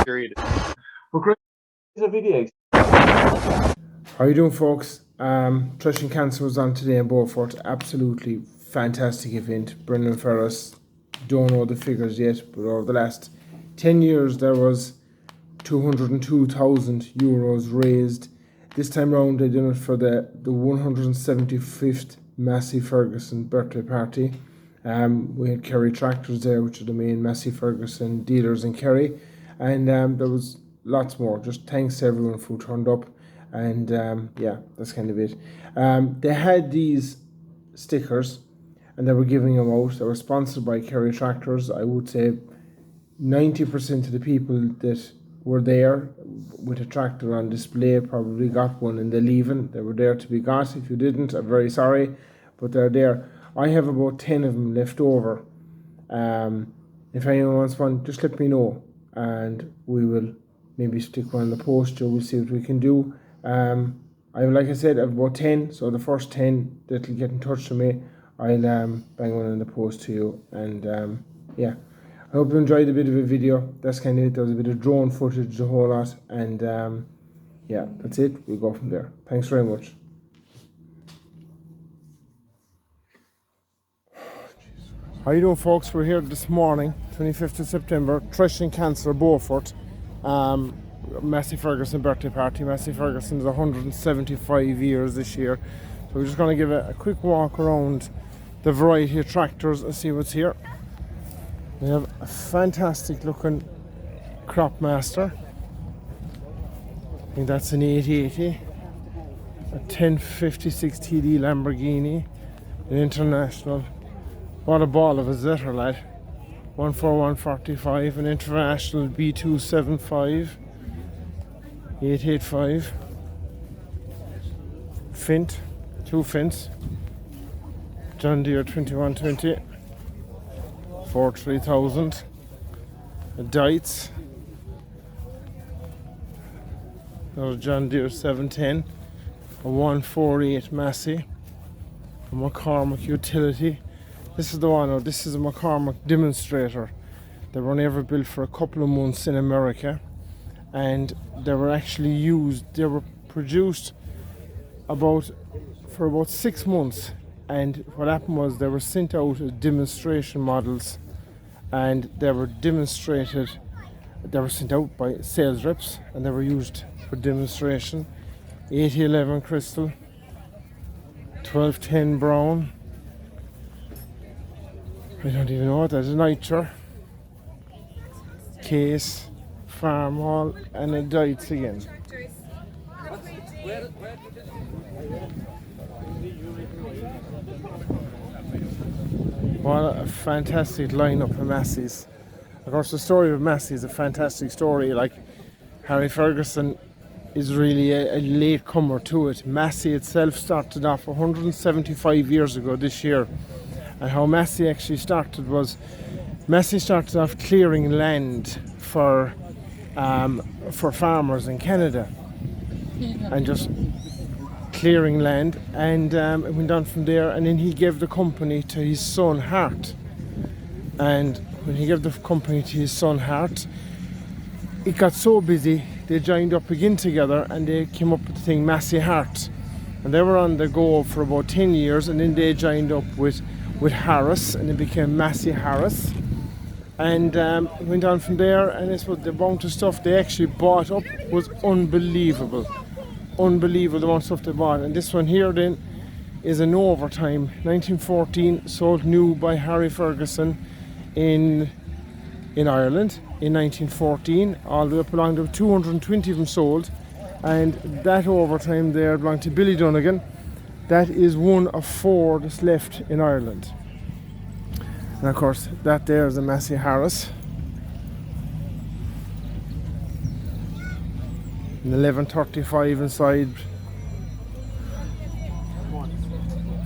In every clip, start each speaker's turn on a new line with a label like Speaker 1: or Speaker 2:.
Speaker 1: period. But great, a video.
Speaker 2: How you doing, folks? Treshing Cancer was on today in Beaufort. Absolutely fantastic event. Brendan Ferris, don't know the figures yet, but over the last 10 years there was €202,000 raised. This time round they did it for the 175th Massey Ferguson birthday party. We had Kerry Tractors there, which are the main Massey Ferguson dealers in Kerry, and there was lots more. Just thanks to everyone who turned up, and yeah, that's kind of it. They had these stickers and they were giving them out. They were sponsored by Kerry Tractors. I would say 90% of the people that were there with a tractor on display probably got one, and they're leaving. They were there to be got. If you didn't, I'm very sorry, but they're there. I have about 10 of them left over. If anyone wants one, just let me know, and we will maybe stick one on the post, or we'll see what we can do. Like I said, I have about 10, so the first 10 that'll get in touch with me, I'll bang one in the post to you. And yeah, I hope you enjoyed a bit of a video. That's kind of it. There was a bit of drone footage, a whole lot, and yeah, that's it. We'll go from there. Thanks very much. How you doing, folks? We're here this morning, 25th of September, Treshing Cancer, Beaufort. Massey Ferguson birthday party. Massey Ferguson is 175 years this year. So we're just going to give a quick walk around the variety of tractors and see what's here. We have a fantastic looking Cropmaster. I think that's an 880. A 1056 TD Lamborghini. An International. What a ball of a zitter, lad. 14145. An International B275. 885. Fint. Two Fints. John Deere 2120. 3000. A Dites. There's John Deere 710. A 148 Massey. A McCormick Utility. This is the one, or this is a McCormick demonstrator. They were only ever built for a couple of months in America, and they were actually used. They were produced for about 6 months, and what happened was they were sent out as demonstration models, and they were demonstrated. They were sent out by sales reps, and they were used for demonstration. 8011 Crystal, 1210 Brown. I don't even know what that is. Nitro, Case, Farm Hall, and a Dites again. What a fantastic lineup of Massey's. Of course, the story of Massey is a fantastic story. Like, Harry Ferguson is really a latecomer to it. Massey itself started off 175 years ago this year. And how Massey actually started was, Massey started off clearing land for farmers in Canada, and just clearing land, and it went on from there. And then he gave the company to his son Hart, and when he gave the company to his son Hart, it got so busy they joined up again together, and they came up with the thing Massey Hart, and they were on the go for about 10 years, and then they joined up with Harris, and it became Massey Harris, and went on from there. And this was the amount of stuff they actually bought up was unbelievable the amount of stuff they bought. And this one here then is an overtime 1914, sold new by Harry Ferguson in Ireland in 1914, all the way up along. There were 220 of them sold, and that overtime there belonged to Billy Donegan. That is one of 4 that's left in Ireland. And of course, that there is a Massey Harris. An 1135 inside.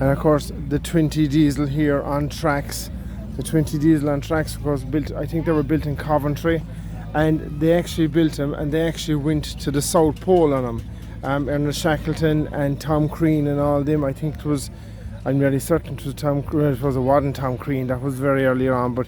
Speaker 2: And of course, the 20 diesel here on tracks. The 20 diesel on tracks, of course, built. I think they were built in Coventry, and they actually built them, and they actually went to the South Pole on them. Ernest Shackleton and Tom Crean and all them. I think it was, I'm really certain it was Tom Crean. It wasn't Tom Crean, that was very early on, but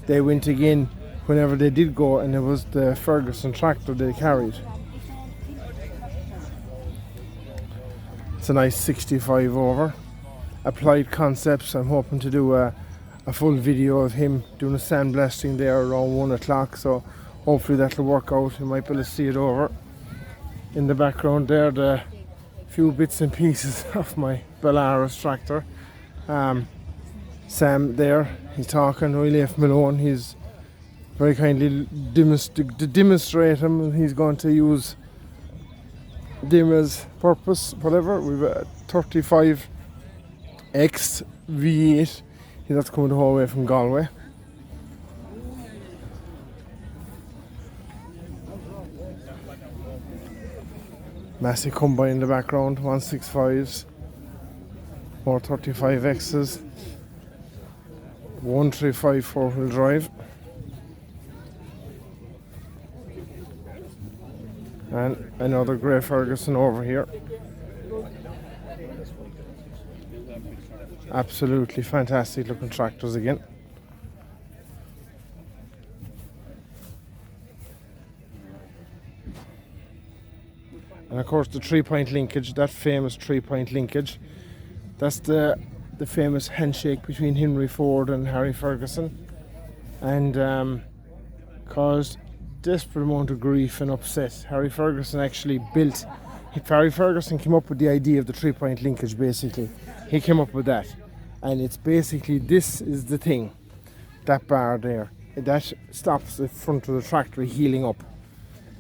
Speaker 2: they went again whenever they did go, and it was the Ferguson tractor they carried. It's a nice 65 over. Applied Concepts. I'm hoping to do a full video of him doing a sandblasting there around 1 o'clock, so hopefully that'll work out. You might be able to see it over in the background there, the few bits and pieces of my Belarus tractor. Sam there, he's talking. We left him alone. He's very kindly demonstrate him. He's going to use them as purpose, whatever. We've a 35X V8. That's coming the whole way from Galway. Massive combine in the background, 165s, more 35Xs, 135 four-wheel drive, and another grey Ferguson over here. Absolutely fantastic looking tractors again. And of course the 3-point linkage, that famous 3-point linkage, that's the famous handshake between Henry Ford and Harry Ferguson, and caused desperate amount of grief and upset. Harry Ferguson came up with the idea of the 3-point linkage. Basically he came up with that, and it's basically, this is the thing, that bar there, that stops the front of the tractor healing up.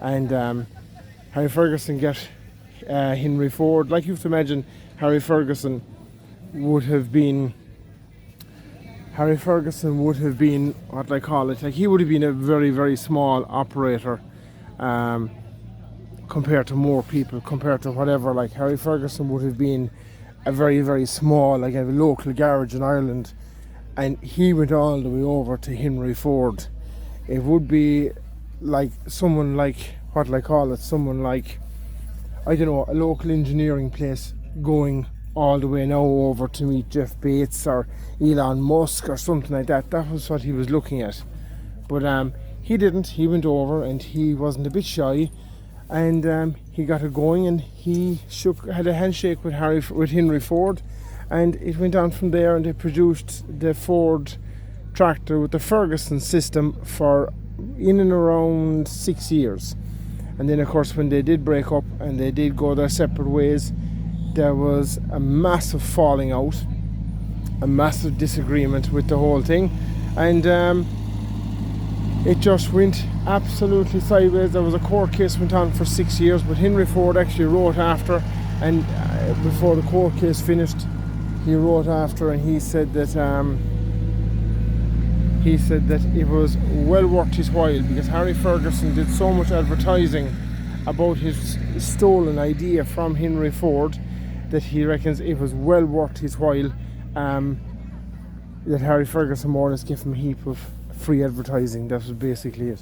Speaker 2: And Harry Ferguson got Henry Ford. Like, you have to imagine, Harry Ferguson would have been, what do I call it, like, he would have been a very, very small operator compared to more people, compared to whatever. Like, Harry Ferguson would have been a very, very small, like a local garage in Ireland, and he went all the way over to Henry Ford. It would be like someone like, what do I call it, someone like, I don't know, a local engineering place going all the way now over to meet Jeff Bates or Elon Musk or something like that. That was what he was looking at. But he didn't. He went over, and he wasn't a bit shy, and he got it going, and he had a handshake with Henry Ford, and it went on from there, and they produced the Ford tractor with the Ferguson system for in and around 6 years. And then of course when they did break up and they did go their separate ways, there was a massive falling out, a massive disagreement with the whole thing, and it just went absolutely sideways. There was a court case went on for 6 years, but Henry Ford actually wrote after, and before the court case finished, he wrote after, and he said that it was well worth his while, because Harry Ferguson did so much advertising about his stolen idea from Henry Ford that he reckons it was well worth his while, that Harry Ferguson more or less gave him a heap of free advertising. That was basically it.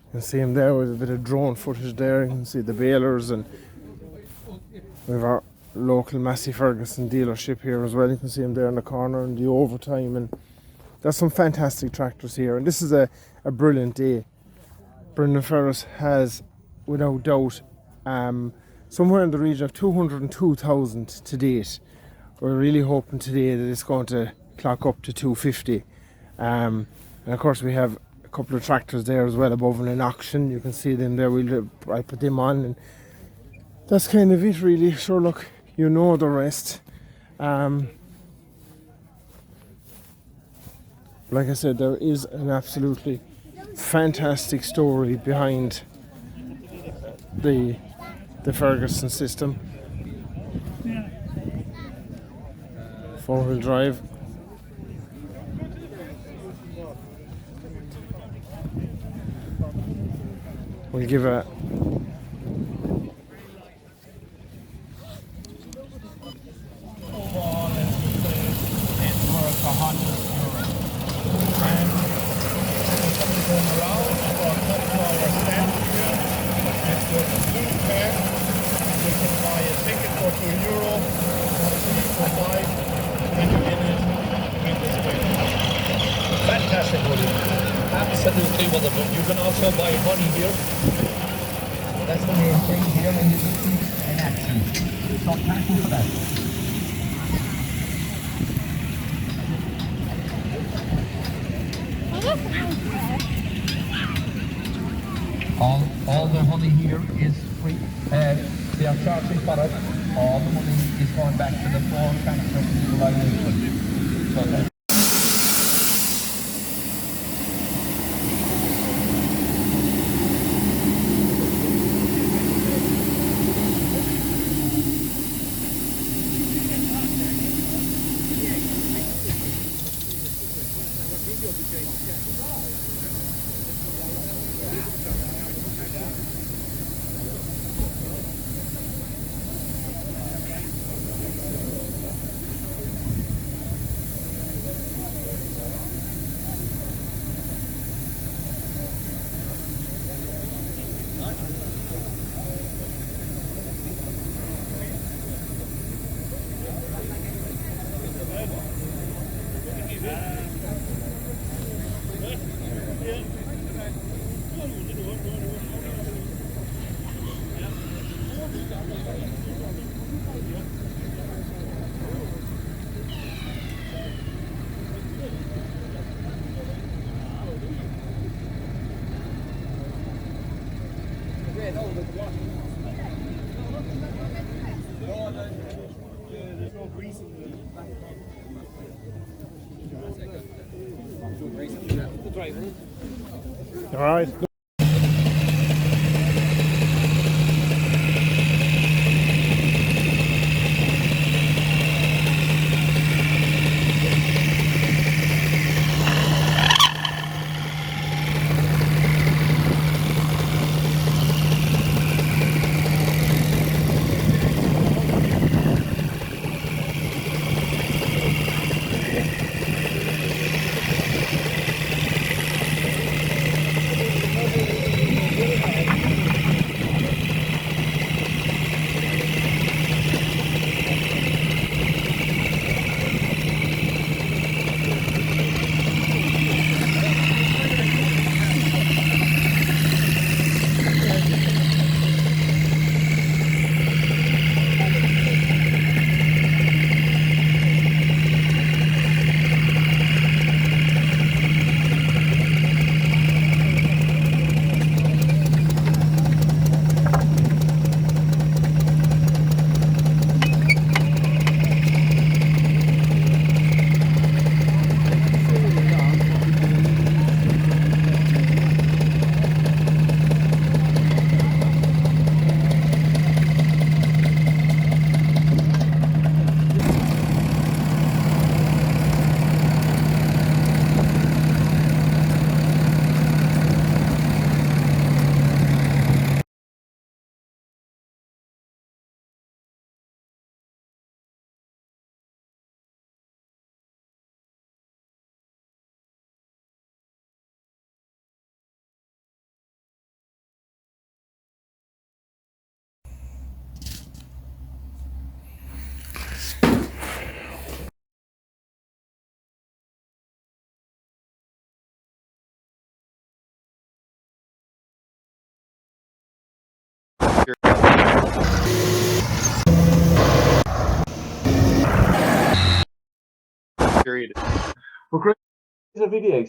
Speaker 2: You can see him there with a bit of drone footage there. You can see the balers, and we have our local Massey Ferguson dealership here as well. You can see him there in the corner, and the overtime, and there's some fantastic tractors here, and this is a brilliant day. Brendan Ferris has, without doubt, somewhere in the region of 202,000 to date. We're really hoping today that it's going to clock up to 250, and of course we have a couple of tractors there as well above in an auction. You can see them there. I put them on, and that's kind of it really. Sure, look, you know the rest. Like I said, there is an absolutely fantastic story behind the Ferguson system. 4-wheel drive. We'll give a
Speaker 3: overall, let's just say it's worth €100. And somebody going around for a couple hours stand here, it's with a blue pen. You can buy a ticket for €2, for 3, for 5. fantastic honey. Absolutely wonderful. You can also buy honey here. That's the main thing here, and you can see it in action. So thank you for that. All the honey here is free. They are charging for it. All the money is going back to the poor cancer people I live with. So thank
Speaker 2: All right.
Speaker 1: Period. Well, Chris, it's a video.